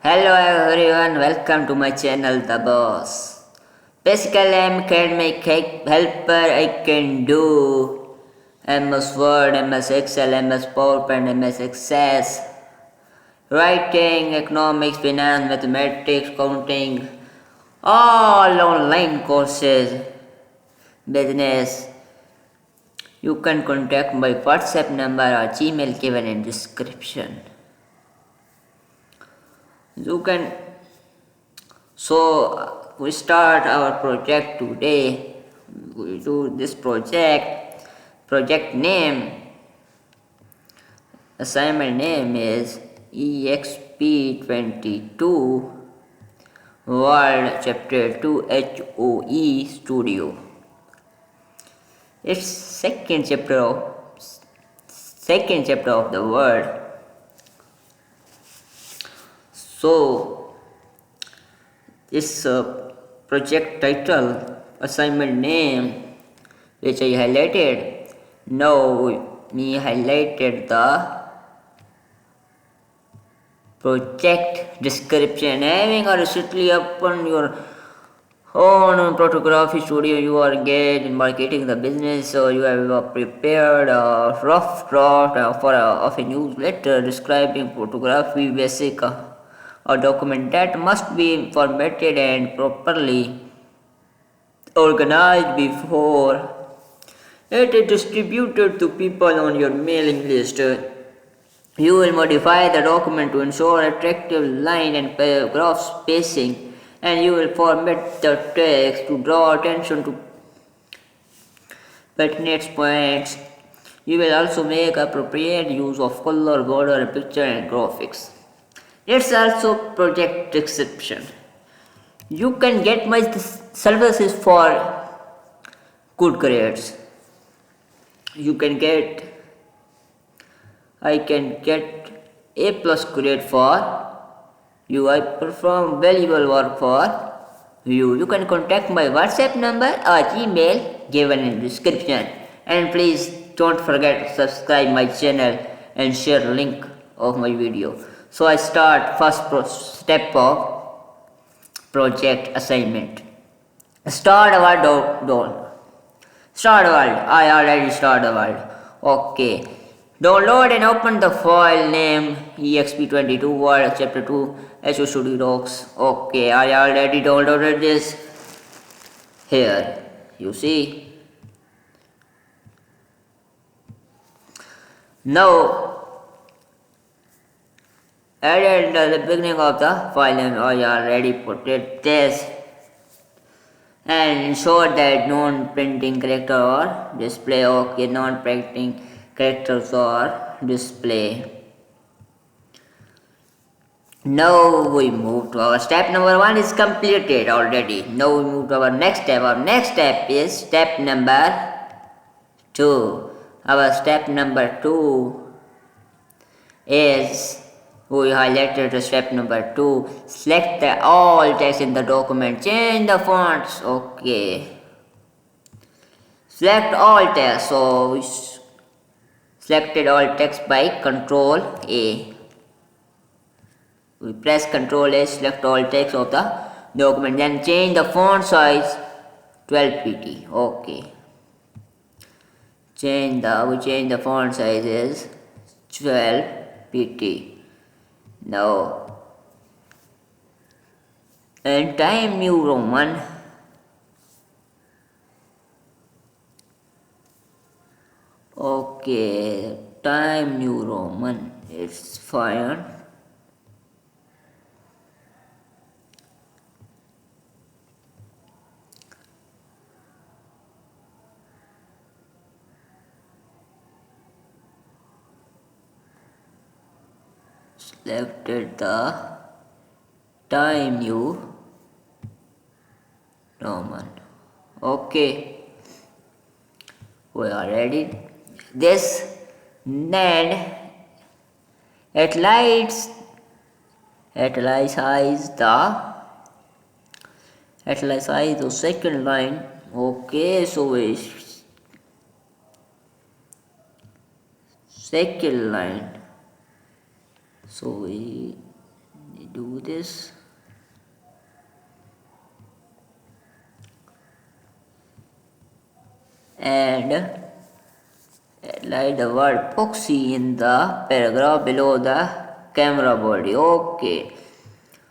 Hello everyone, welcome to my channel The Boss. Basically I'm academic helper. I can do MS Word, MS Excel, MS PowerPoint, MS Access, writing, economics, finance, mathematics, counting, all online courses, business. You can contact my WhatsApp number or Gmail given in description. You can we start our project today. We do this project name, assignment name is Exp22 World Chapter 2 HOE Studio. It's second chapter of the word. So this project title, assignment name, which I highlighted. Now me highlighted the project description. Having a recently upon your own photography studio, you are engaged in marketing the business, so you have prepared a rough draft of a newsletter describing photography basic. A document that must be formatted and properly organized before it is distributed to people on your mailing list. You will modify the document to ensure attractive line and paragraph spacing, and you will format the text to draw attention to pertinent points. You will also make appropriate use of color, border, picture, and graphics. It's also project description. You can get my services for good grades. I can get A plus grade for you. I perform valuable work for you. You can contact my WhatsApp number or Gmail given in description. And please don't forget to subscribe my channel and share link of my video. So I start first step of project assignment. Start world. Start world. I already start the world. Okay. Download and open the file name Exp22 World Chapter 2 HO Studio Docs. Okay, I already downloaded this. Here, you see. Now, at the beginning of the file name, I already put it this, and ensure that non-printing character or display. Okay, non-printing characters or display. Now we move to our step number 1 is completed already. Now we move to our next step. Our next step is step number 2. Our step number 2 is we highlighted step number 2. Select all text in the document. Change the fonts. Okay. Select all text. So we selected all text by Control A. We press Control A, select all text of the document. Then change the font size 12 pt. Okay. We change the font size is 12 pt. Now, and Time New Roman. Okay, Time New Roman. It's fine. Selected the Time New Roman. Okay, we are ready. This then Italicize the second line. Okay, so we second line. So we need do this. And write the word boxy in the paragraph below the camera body. Okay.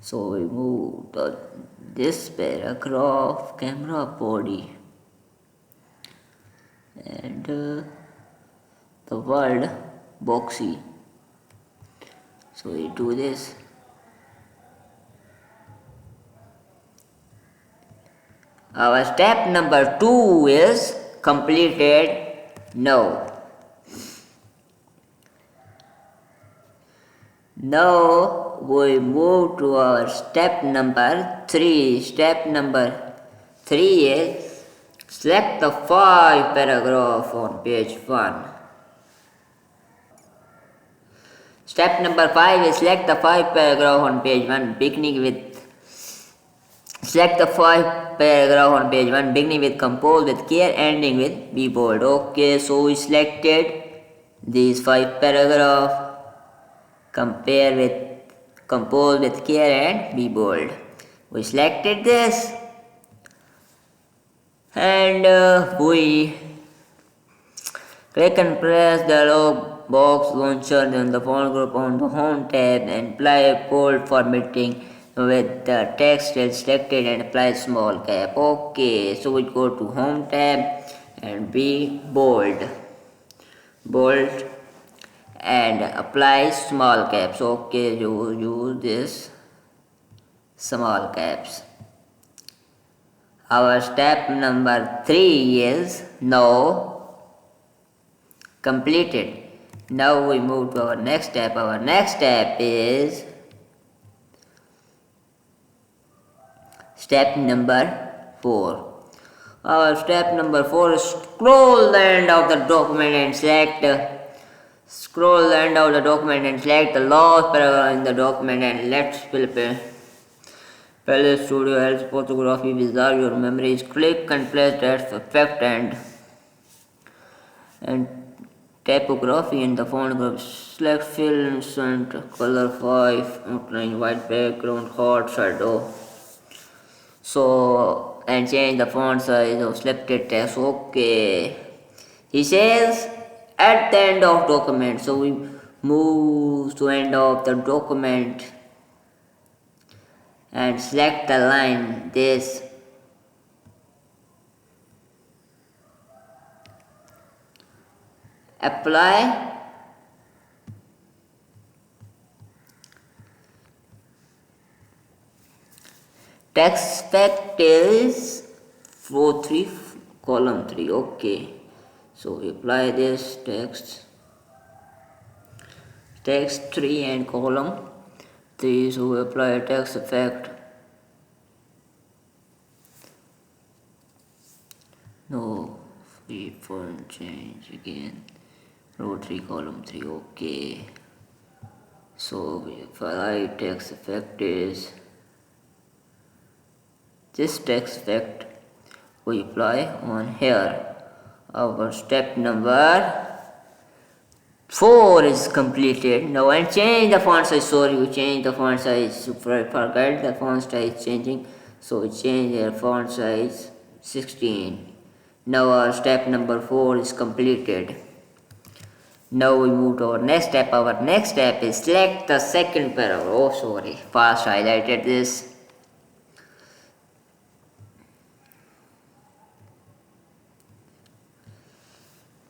So we move this paragraph camera body and the word boxy. So we do this. Our step number 2 is completed now. Now we move to our step number 3. Step number 3 is select the 5 paragraph on page 1. Step number 5 is select the 5 paragraph on page 1 beginning with select the 5 paragraph on page 1 beginning with compose with care ending with be bold. Okay, so we selected these 5 paragraph. Compare with compose with care and be bold. We selected this and we click and press the dialog box launcher in the font group on the home tab and apply bold formatting with the text is selected and apply small cap. Okay, so we go to home tab and be bold and apply small caps. Okay, you use this small caps. Our step number 3 is now completed. Now we move to our next step. Our next step is step number 4. Our step number 4 is scroll the end of the document and select the last paragraph in the document and let's Phillips Studio L Photography wizard your memories. Click and place that effect and typography in the font group. Select films and color 5, outline white background, hard shadow. So and change the font size of selected text. Okay. He says at the end of document. So we move to end of the document and select the line this. Apply text effect is row 3 column 3. Okay, so we apply this text 3 and column 3. So we apply text effect. No, we font change again row 3 column 3. Okay, so we apply text effect is this text effect we apply on here. Our step number 4 is completed. Now and change the font size. Sorry, we change the font size. Forget the font size changing. So we change the font size 16. Now our step number 4 is completed. Now we move to our next step. Our next step is select the second paragraph. Oh sorry, fast highlighted this.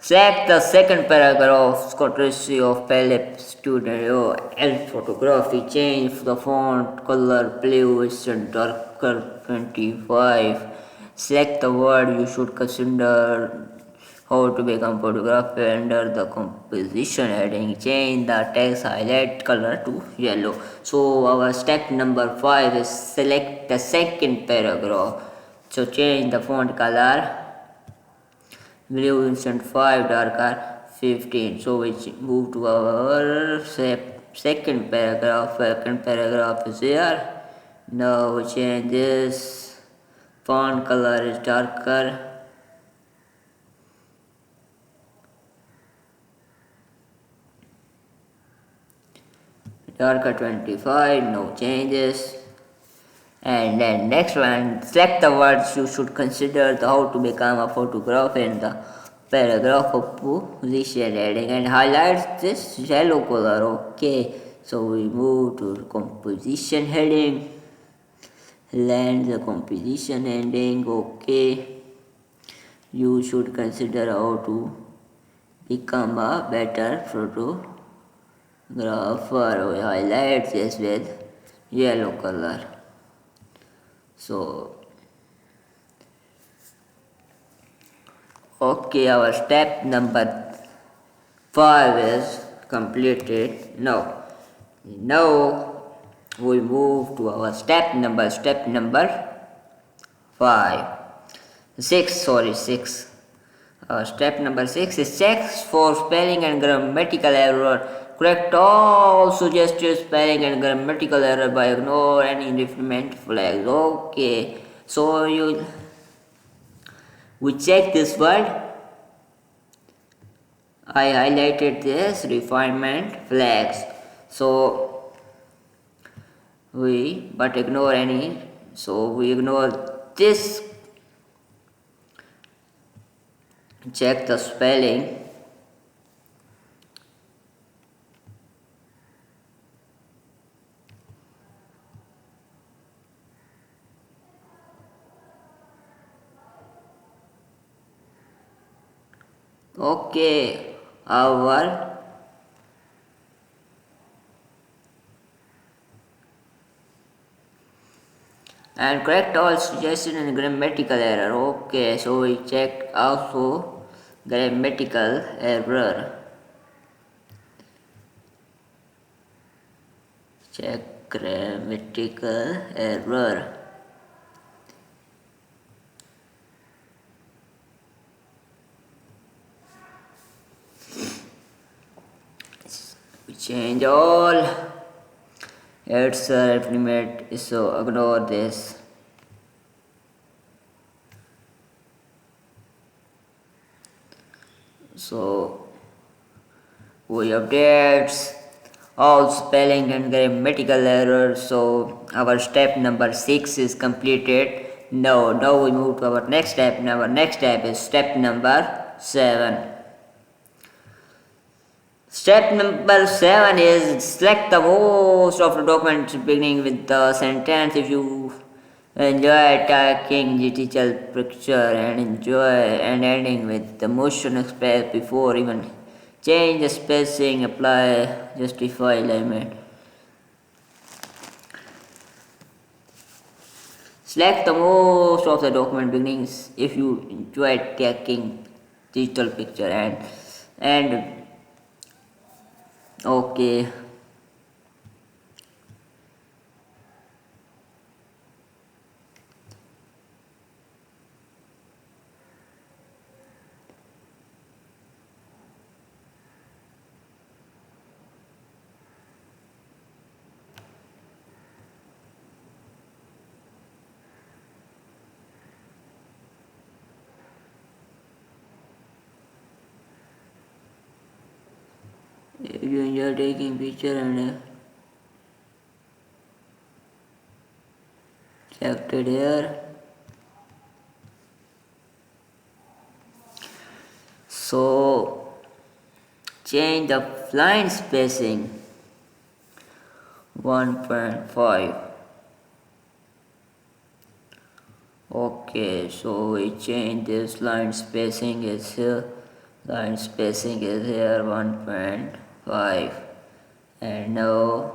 Select the second paragraph courtesy of Phillips Studio L Photography. Change the font color blue is darker 25. Select the word you should consider how to become photographer under the composition heading. Change the text highlight color to yellow. So our step number 5 is select the second paragraph. So change the font color blue instant 5 darker 15. So we move to our second paragraph. Second paragraph is here. Now we change this font color is darker. darker 25, no changes. And then next one, select the words you should consider how to become a photographer in the paragraph of position heading and highlight this yellow color. Okay, so we move to composition heading, land the composition heading. Okay, you should consider how to become a better photographer. We highlight this with yellow color. So okay, our step number 5 is completed. Now we move to our step number 6. Step number 6 is check for spelling and grammatical error. Correct all suggested spelling and grammatical error by ignore any indefinite flags. Okay, so we check this word. I highlighted this refinement flags. So but ignore any. So we ignore this. Check the spelling. Okay, and correct all suggestion and grammatical error. Okay, so we checked also grammatical error. Check grammatical error. We change all. It's self limit, so ignore this. So we update all spelling and grammatical errors. So our step number 6 is completed. Now we move to our next step. Our next step is step number 7. Step number 7 is select the most of the document beginning with the sentence. If you enjoy taking digital picture and ending with the motion express before even change the spacing, apply, justify alignment. Select the most of the document beginnings if you enjoy taking digital picture and okay. If you enjoy taking picture and selected here. So change the line spacing 1.5. Okay, so we change this line spacing is here. Line spacing is here 1.5, and now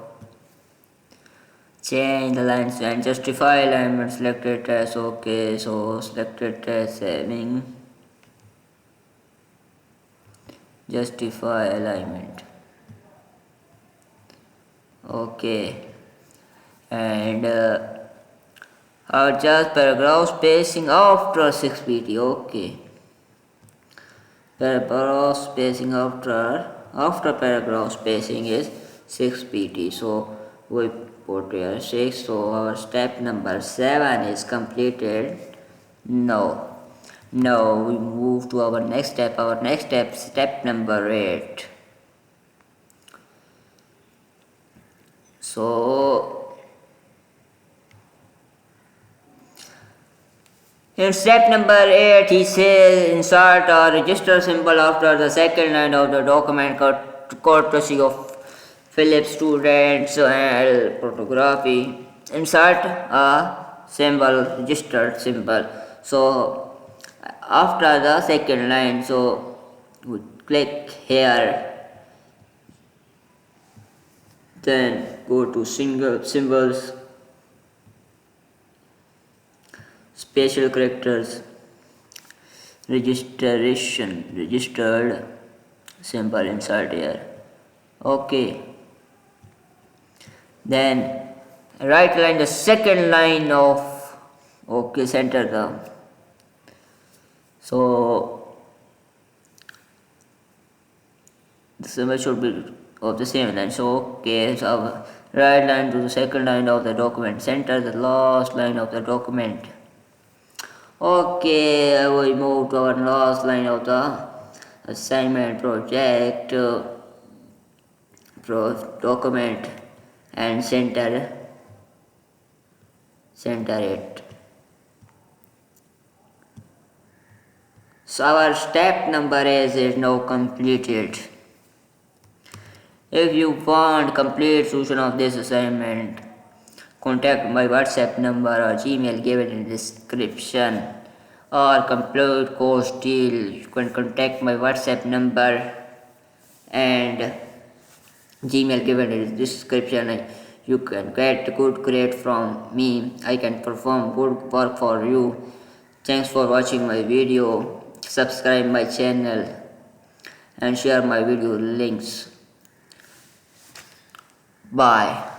change the lines and justify alignment. Selected as okay. So selected as saving. Justify alignment. Okay, and adjust paragraph spacing after 6 pt. Okay, paragraph spacing after paragraph spacing is 6 pt. So we put here 6. So our step number 7 is completed. Now we move to our next step. Our next step, step number 8. So in step number 8, he says insert a register symbol after the second line of the document courtesy of Phillips Studio L Photography. Insert a symbol, registered symbol. So after the second line, so we click here, then go to single symbols, special characters, registered symbol, insert here. Okay, then right line the second line of, okay, center the, so the symbol should be of the same line. So okay, so right line to the second line of the document, center the last line of the document. Okay, we move to our last line of the assignment project document and center it. So our step number is now completed. If you want complete solution of this assignment, contact my WhatsApp number or Gmail given in the description, or complete course deal. You can contact my WhatsApp number and Gmail given in the description. You can get good grade from me. I can perform good work for you. Thanks for watching my video. Subscribe my channel and share my video links. Bye.